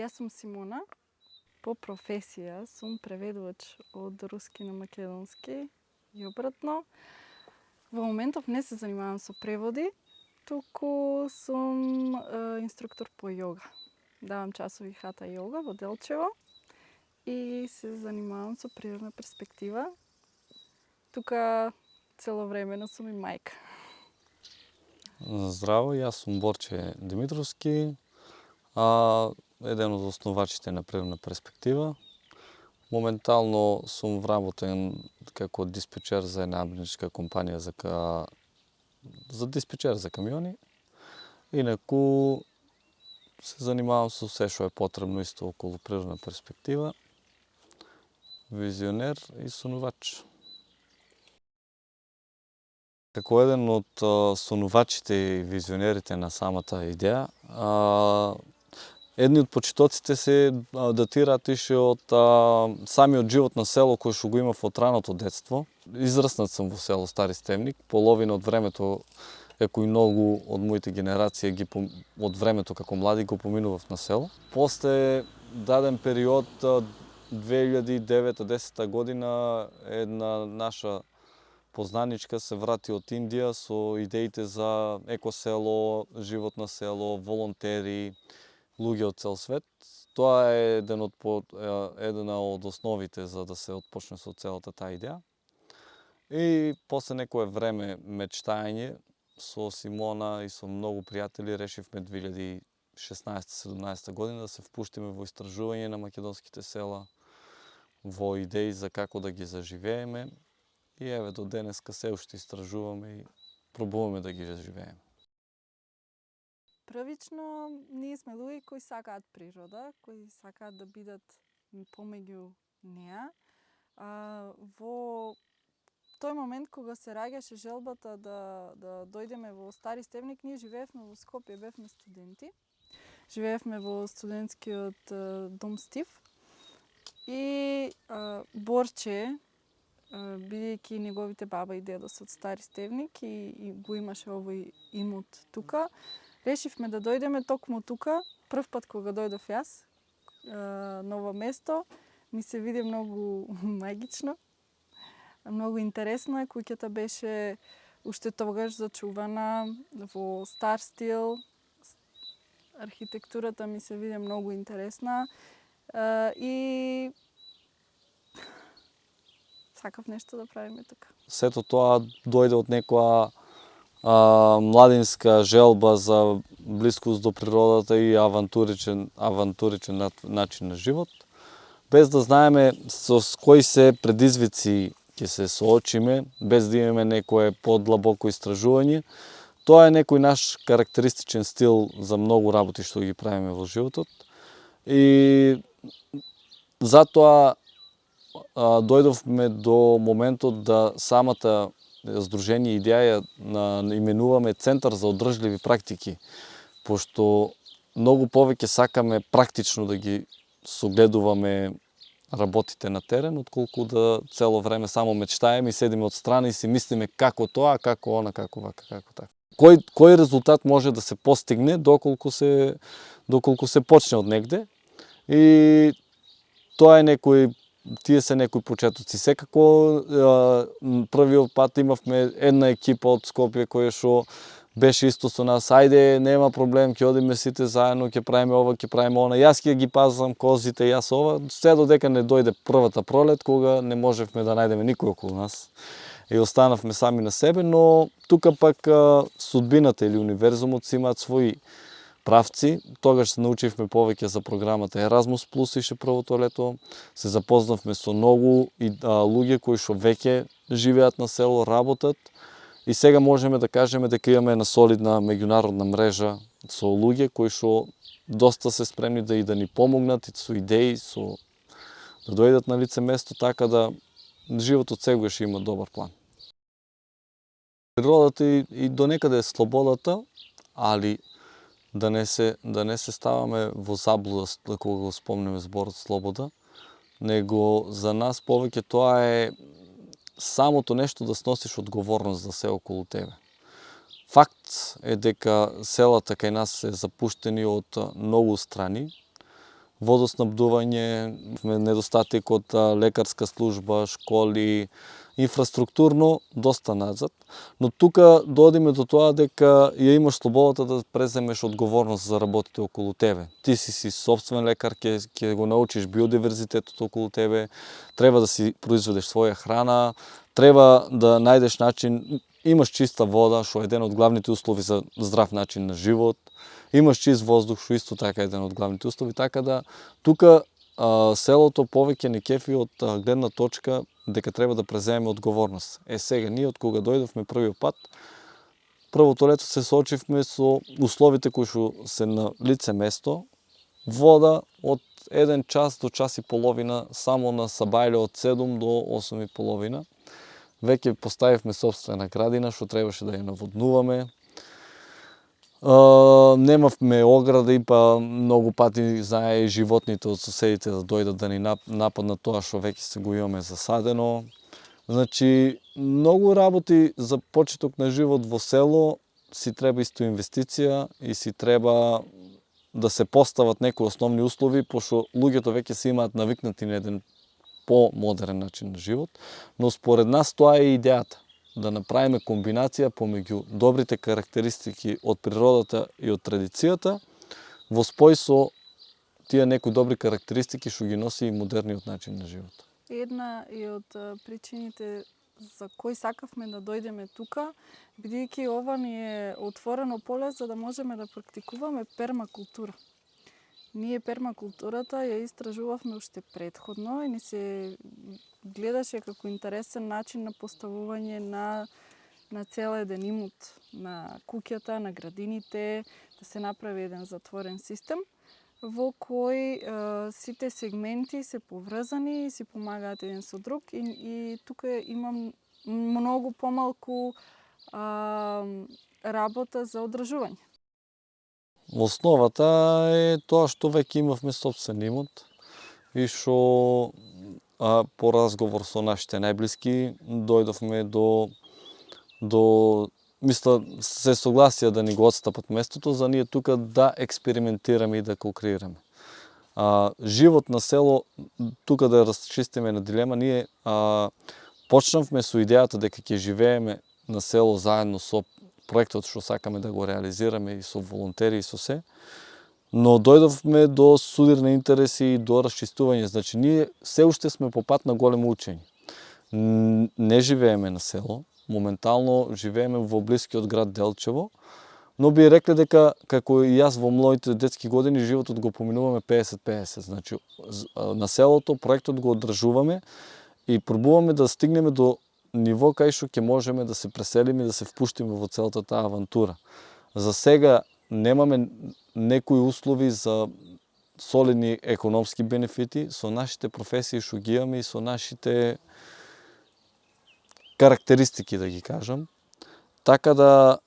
Јас сум Симона. По професија сум преведувач од руски на македонски и обратно. Во моментов не се занимавам со преводи, туку сум инструктор по јога. Давам часови хата јога во Делчево и се занимавам со природна перспектива. Тука целовремено сум и мајка. Здраво, јас сум Борче Димитровски, еден од основачите на Природна перспектива. Моментално сум вработен како диспечер за една амбулантска компанија за диспечер за камиони. Инаку се занимавам со се што е потребно исто околу Природна перспектива. Визионер и сонувач. Како еден од сонувачите и визионерите на самата идеја, едни од почетоците се датираат ише од самиот живот на село кој што го имав од раното детство. Израснат сум во село Стари Стевник, половина од времето, како и многу од моите генерација од времето како млади го поминував на село. После даден период 2009-10 година една наша познаничка се врати од Индија со идеите за екосело, живот на село, волонтери, луѓе од цел свет. Тоа е една од основите за да се отпочне со целата таа идеја. И после некое време мечтање со Симона и со многу пријатели решивме 2016-17 година да се впуштиме во истражување на македонските села, во идеи за како да ги заживееме. И еве до денеска се уште истражуваме и пробуваме да ги заживееме. Првично, ние сме луѓе кои сакаат природа, кои сакаат да бидат помеѓу неа. Во тој момент кога се раѓаше желбата да дојдеме во Стари Стевник, ние живеевме во Скопје, бевме студенти. Живеевме во студентскиот дом Стив. И Борче, бидејќи неговите баба и дедо се од Стари Стевник и го имаше овој имот тука, решивме да дојдеме токму тука. Прв пат кога дојдов јас на ова место, ми се види многу магично, многу интересно е. Куќата беше уште тогаш зачувана во стар стил. Архитектурата ми се види многу интересна и сакав нешто да правиме тука. Сето тоа дојде од некоја младинска желба за блискост до природата и авантуричен начин на живот. Без да знаеме со кои се предизвици ќе се соочиме, без да имаме некое подлабоко истражување. Тоа е некој наш карактеристичен стил за многу работи што ги правиме во животот. И затоа дојдовме до моментот да самата Здружение идеја именуваме Центар за одржливи практики, пошто многу повеќе сакаме практично да ги согледуваме работите на терен, отколку да цело време само мечтаеме и седиме од страна и си мислиме како тоа, како она, како вака, како така. Кој резултат може да се постигне доколку се почне од негде. И тоа е тие се некои почетоци. Секако првиот пат имавме една екипа од Скопје која што беше исто со нас. Ајде, нема проблем, ќе одиме сите заедно, ќе правиме ова, ќе правиме она. Јас ќе ги пазвам козите, јас ова. Се додека не дојде првата пролет, кога не можевме да најдеме никој околу нас. И останавме сами на себе, но тука пак судбината или универзумот си имаат своји правци. Тогаш се научивме повеќе за програмата Erasmus Plus ише првото лето. Се запознавме со многу луѓе кои што веќе живеат на село, работат. И сега можеме да кажеме дека имаме една солидна меѓународна мрежа со луѓе кои што доста се спремни да ни помогнат и со идеи, да дојдат на лице место, така да животот сегогаш има добар план. Природата и до некаде е слободата, али да не се ставаме во заблуда кога го спомнеме зборот слобода, него за нас повеќе тоа е самото нешто да сносиш одговорност за се околу тебе. Факт е дека селата кај нас се запуштени од многу страни, водоснабдување, недостатък од лекарска служба, школи, инфраструктурно доста назад, но тука доодиме до тоа дека ја имаш слободата да преземеш одговорност за работите околу тебе. Ти си собствен лекар, ќе го научиш биодиверзитетот околу тебе, треба да си произведеш своја храна, треба да најдеш начин, имаш чиста вода, што е еден од главните услови за здрав начин на живот, имаш чист воздух, што исто така е еден од главните услови, така да тука селото повеќе не кефи од гледна точка дека треба да преземеме одговорност. Сега, ние од кога дојдовме првиот пат, првото лето се соочивме со условите кои што се на лице место, вода од 1 час до час и половина само на Сабајле од 7 до 8 и половина. Веќе поставивме собствена градина што требаше да ја наводнуваме. Немавме огради, па многу пати знае и животните од соседите да дојдат да ни нападнат тоа што веќе се го имаме засадено. Значи, многу работи за почеток на живот во село си треба исто инвестиција и си треба да се постават некои основни услови, пошто луѓето веќе се имаат навикнати на еден по-модерен начин на живот, но според нас тоа е идејата. Да направиме комбинација помеѓу добрите карактеристики од природата и од традицијата, во спој со тие некои добри карактеристики што ги носи и модерниот начин на живот. Една и од причините за кои сакавме да дојдеме тука, бидејќи ова ни е отворено поле за да можеме да практикуваме пермакултура. Ние пермакултурата ја истражувавме уште претходно и ни се гледаше како интересен начин на поставување на цел еден имот на куќата, на градините, да се направи еден затворен систем во кој сите сегменти се поврзани и си помагаат еден со друг и тука имам многу помалку работа за одржување. Основата е тоа што веќе имавме собствен имот и што по разговор со нашите најблиски дојдовме до мисла се согласија да ни го отстапат местото за ние тука да експериментираме и да креираме. Живот на село, тука да расчистиме на дилема, ние почнавме со идејата дека ќе живееме на село заедно со проектот што сакаме да го реализираме и со волонтери и со се, но дојдовме до судир на интереси и до расчистување. Значи, ние се уште сме по пат на големо учење. Не живееме на село, моментално живееме во блискиот град Делчево, но би рекле дека, како и јас во моите детски години, животот го поминуваме 50-50. Значи, на селото проектот го одржуваме и пробуваме да стигнеме до ниво кај што ќе можеме да се преселиме и да се впуштиме во целата таа авантура. За сега немаме некои услови за солидни економски бенефити со нашите професии што ги имаме и со нашите карактеристики, да ги кажам. Така да,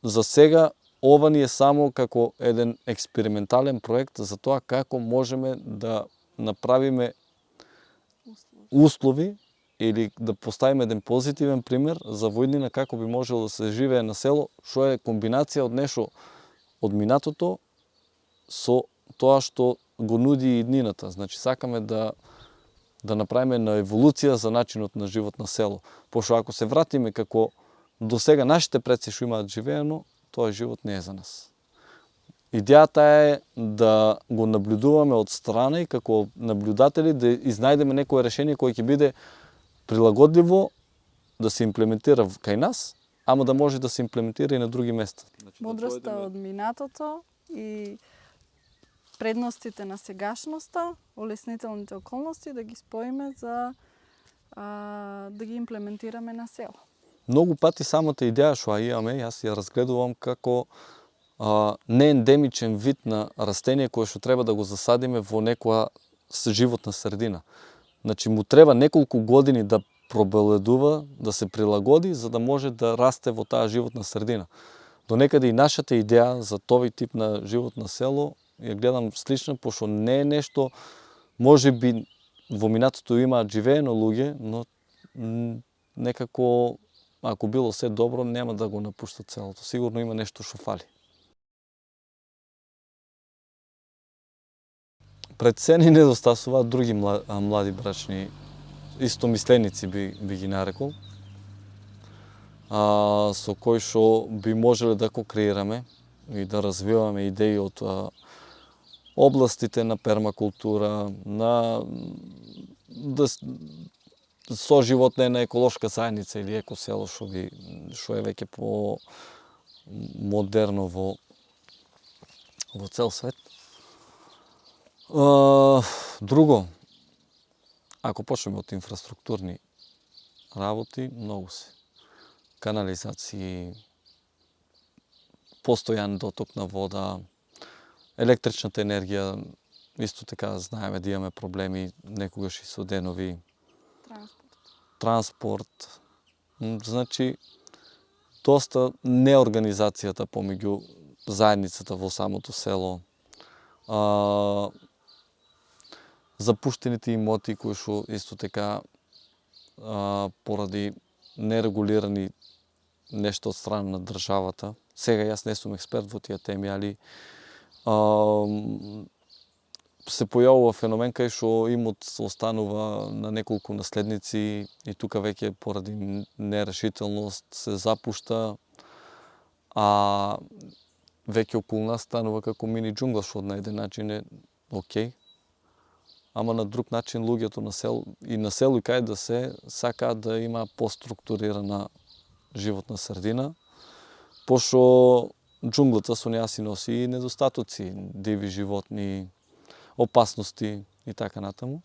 за сега, ова ни е само како еден експериментален проект за тоа како можеме да направиме услови или да поставиме еден позитивен пример за воиднина како би можело да се живее на село, што е комбинација од нешто од минатото со тоа што го нуди и иднината. Значи, сакаме да направиме на еволуција за начинот на живот на село. Пошто ако се вратиме како до сега нашите предци што имаат живеено, тоа живот не е за нас. Идејата е да го наблюдуваме од страна и како наблюдатели да изнајдеме некое решение кое ќе биде прилагодливо да се имплементира кај нас, ама да може да се имплементира и на други места. Мудроста од минатото и предностите на сегашноста, олеснителните околности да ги споиме за да ги имплементираме на село. Многу пати самата идеја што ја имаме, јас ја разгледувам како неендемичен вид на растение кое што треба да го засадиме во некоја животна средина. Значи, му треба неколку години да пробеледува, да се прилагоди, за да може да расте во таа животна средина. До некаде и нашата идеја за тој тип на живот на село ја гледам слична, пошто не е нешто, може би во минатото имаат живеено луѓе, но некако, ако било се добро, нема да го напуштат селото. Сигурно има нешто што фали. Пред се ни недостасуваат други млади брачни истомисленици би ги нарекол, со кои што би можеле да креираме и да развиваме идеи од областите на пермакултура, на соживот на една еколошка заедница или екосело што е веќе по модерно во цел свет. Друго, ако почнеме од инфраструктурни работи, многу се. Канализации, постојан доток на вода, електричната енергија, исто така знаеме да имаме проблеми некогаш и со денови. Транспорт. Значи, доста неорганизацијата помеѓу заедницата во самото село. Запуштените имоти кои што исто така поради нерегулирани нешто од страна на државата. Сега јас не сум експерт во тие теми, али се појавува феномен кај што имот останува на неколку наследници и тука веќе поради нерешителност се запушта, а веќе околу нас станува како мини џунгла, што на еден начин е окей, ама на друг начин луѓето на село и кај да се сакаат да има поструктурирана животна средина, пошто џунглата со неа си носи и недостатоци, диви животни, опасности и така натаму.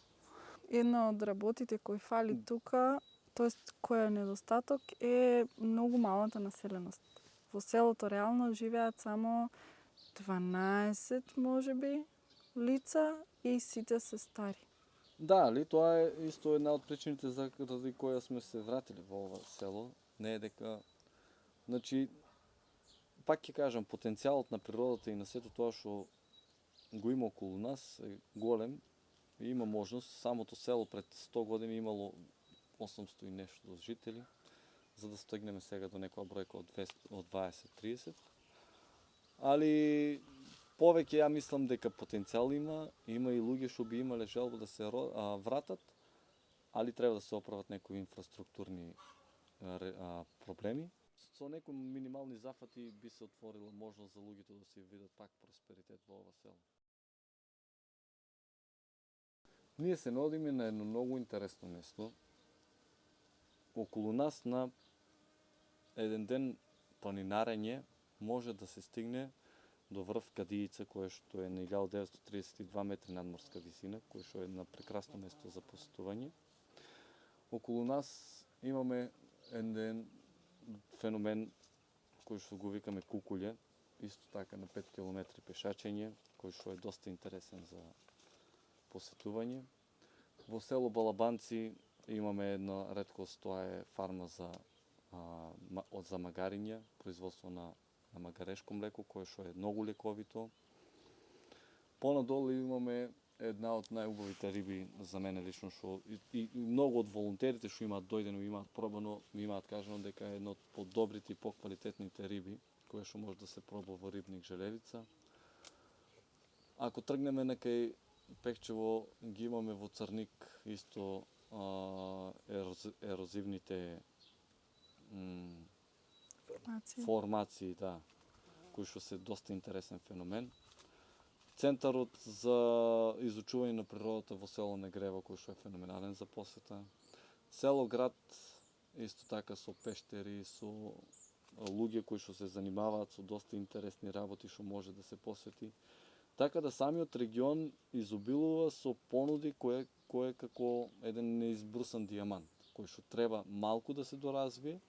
Една од работите кои фали тука, тоест кој е недостаток, е многу малата населеност. Во селото реално живеат само 12 можеби лица и сите се стари. Да, али тоа е исто една од причините заради која сме се вратили во ова село. Не е дека, значи, пак ќе кажам, потенцијалот на природата и на сето тоа што го има околу нас е голем и има можност. Самото село пред 100 години имало 800 и нешто жители, за да стигнеме сега до некоја бројка од 20-30. Али повеќе ја мислам дека потенцијал има и луѓе што би имале желба да се вратат, али треба да се оправат некои инфраструктурни проблеми. Со некои минимални зафати би се отворила можност за луѓето да се видат пак просперитет во ова село. Ние се наоѓаме на едно многу интересно место. Околу нас на еден ден планинарење може да се стигне до врв Кадијица, кое што е на 1932 метри надморска висина, кое што е едно прекрасно место за посетување. Околу нас имаме еден феномен кој што го викаме Кукуље, исто така на 5 км пешачење, кој што е доста интересен за посетување. Во село Балабанци имаме една реткост, тоа е фарма за магариња, производство на магарешко млеко, кое што е многу лековито. Понадолу имаме една од најубавите риби за мене лично, што и многу од волонтерите што имаат дојдено, имаат пробано, ми имаат кажано дека е едно од подобрите и поквалитетните риби, кое што може да се проба во Рибник Желевица. Ако тргнеме некај Пехчево, ги имаме во Црник исто ерозивните формации, да, кои што се доста интересен феномен. Центарот за изучување на природата во село Негрева, кој што е феноменален за посета. Село Град, исто така со пештери, со луѓе кои што се занимаваат со доста интересни работи што може да се посети. Така да самиот регион изобилува со понуди кој е како еден неизбрусан дијамант, кој што треба малку да се доразвие,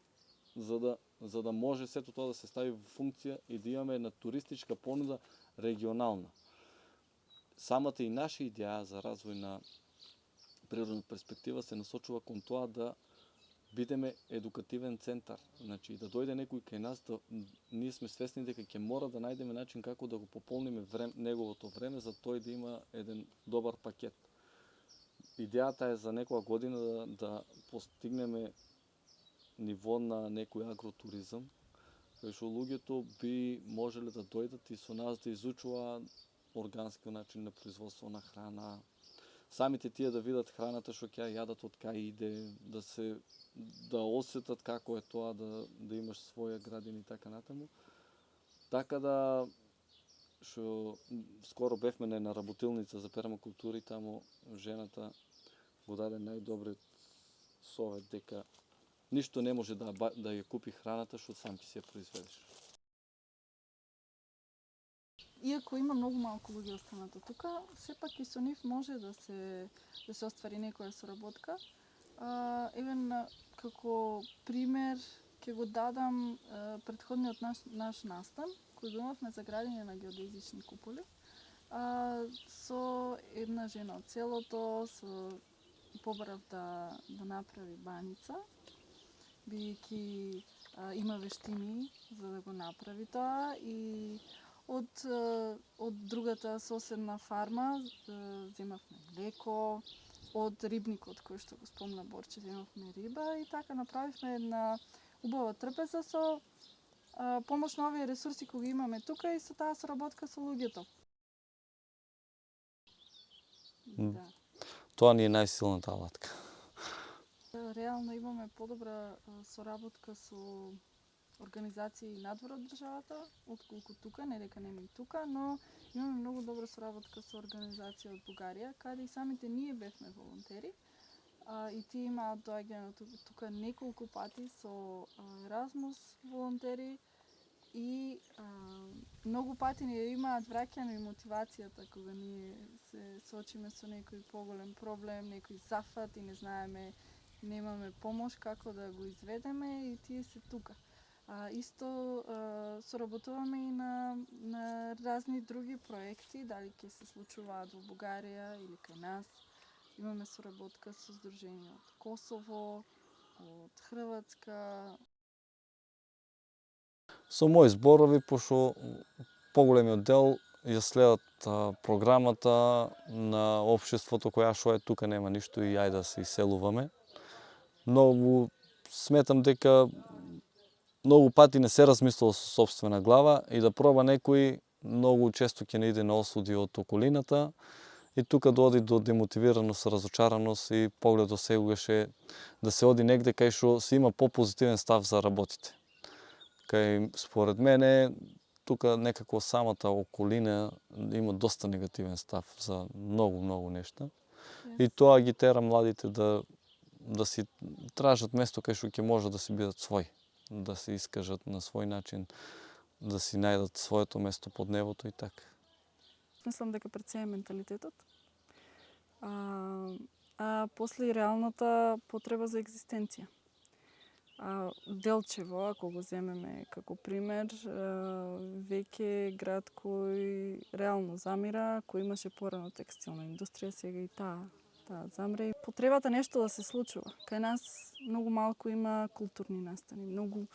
за да може сето тоа да се стави во функција и да имаме една туристичка понуда регионална. Самата и наша идеја за развој на природна перспектива се насочува кон тоа да бидеме едукативен центар. Значи, да дојде некој кај нас, ние сме свесни дека ќе мора да најдеме начин како да го пополниме неговото време, за тој да има еден добар пакет. Идејата е за некоја година да постигнеме ниво на некој агротуризам, кај што луѓето би можеле да дојдат и со нас да изучуваат органски начин на производство на храна. Самите тие да видат храната што ќе ја јадат, од кај иде, да осетат како е тоа да имаш своја градина и така натаму. Така да што скоро бевме на една работилница за пермакултури, таму жената го даде најдобриот совет дека ништо не може да ја купи храната што сам ќе си ја произведеш. Иако има многу малку луѓе останато тука, сепак и со нив може да се оствари некоја соработка. Како пример ќе го дадам претходниот наш настан кој го имавме за градење на геодезични куполи. Со една жена од селото побарав да направи баница, бидејќи има вештини за да го направи тоа, и од другата соседна фарма земавме млеко, од рибникот кој што го спомна Борче земавме риба, и така направивме една убава трпеза со помош на овие ресурси кои ги имаме тука и со таа соработка со луѓето. Да. Тоа ни е најсилната алатка. Реално имаме подобра соработка со организации надвор од државата, отколку тука, не дека нема и тука, но имаме многу добра соработка со организација од Бугарија, каде и самите ние бевме волонтери. И тие имаат доаѓање тука неколку пати со Еразмус волонтери, и многу пати ни имаат враќање и мотивацијата кога ние се соочиме со некој поголем проблем, некој зафат и не знаеме, немаме помош како да го изведеме, и тие се тука. Исто соработуваме и на разни други проекти, дали ќе се случуваат во Бугарија или кај нас. Имаме соработка со Сдружение од Косово, од Хрватска. Со мои зборови, пошто поголемиот дел ја следат програмата на општеството која што е тука, нема ништо и ајде да се иселуваме. Многу сметам дека многу пати не се размислува со сопствена глава и да проба некој, многу често ќе не иде на осуди од околината, и тука доди до демотивираност, разочараност и погледот секогаш е да се оди негде кај што се има попозитивен став за работите. Според мене, тука некако самата околина има доста негативен став за многу нешта. И тоа ги тера младите да си тражат место кај што ќе може да си бидат свој, да се искажат на свој начин, да си најдат своето место под небото и така. Мислам дека пред се е менталитетот, после и реалната потреба за екзистенција. Делчево, ако го земеме како пример, веќе град кој реално замира, кој имаше порано текстилна индустрија, сега и таа замре. И потребата нешто да се случува. Кај нас многу малку има културни настани, многу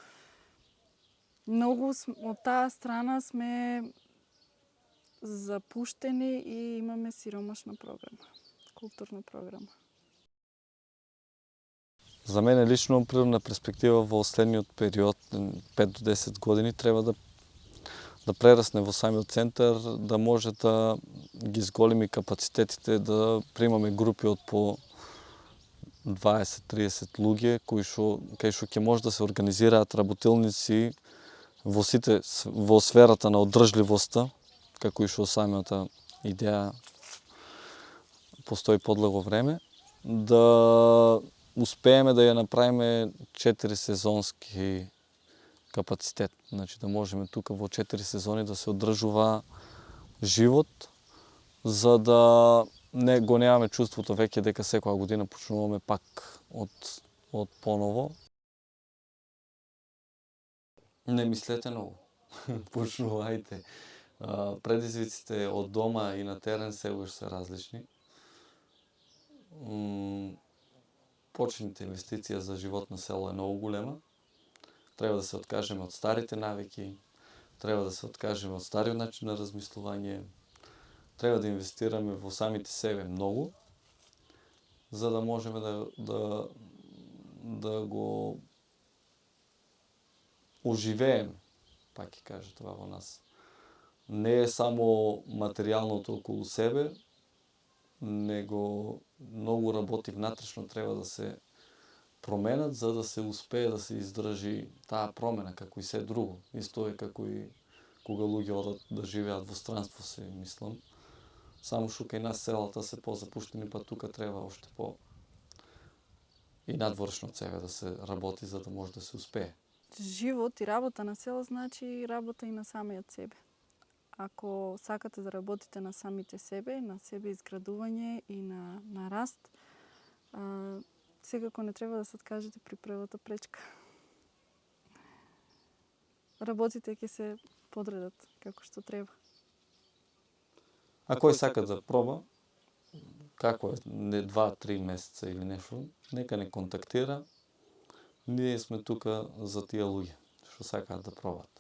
од таа страна сме запуштени и имаме сиромашна програма, културна програма. За мене лично, природна перспектива во следниот период, 5 до 10 години, треба да прерасне во самиот центар, да може да ги зголеми капацитетите, да примаме групи од по 20-30 луѓе, кај што ќе може да се организираат работилници во сферата на одржливоста, како и што самата идеја постои подлого време, да успееме да ја направиме 4 сезонски капацитет. Значи да можеме тука во 4 сезони да се одржува живот, за да не го немаме чувството веќе дека секоја година почнуваме пак од поново. Не мислете многу. Почнувајте. Предизвиците од дома и на терен секогаш се различни. Почните инвестиција за живот на село е многу голема. Треба да се откажеме од старите навики, треба да се откажеме од стариот начин на размислување, треба да инвестираме во самите себе многу, за да можеме да го оживееме, пак ќе кажа това во нас, не е само материјалното околу себе, него многу работи внатрешно треба да се променат за да се успее да се издржи таа промена како и се друго. Исто е како и кога луѓе одат да живеат во странство, се мислам. Само што кај нас селата се позапуштени, па тука треба уште по и надворешно од себе да се работи за да може да се успее. Живот и работа на село значи работа и на самиот себе. Ако сакате да работите на самите себе, на себе изградување и на раст, секако не треба да се откажете при првата пречка. Работите ќе се подредат како што треба. А кој сака да проба, како е, не 2-3 месеца или нешто, нека не контактира. Ние сме тука за тие луѓе што сакаат да пробат.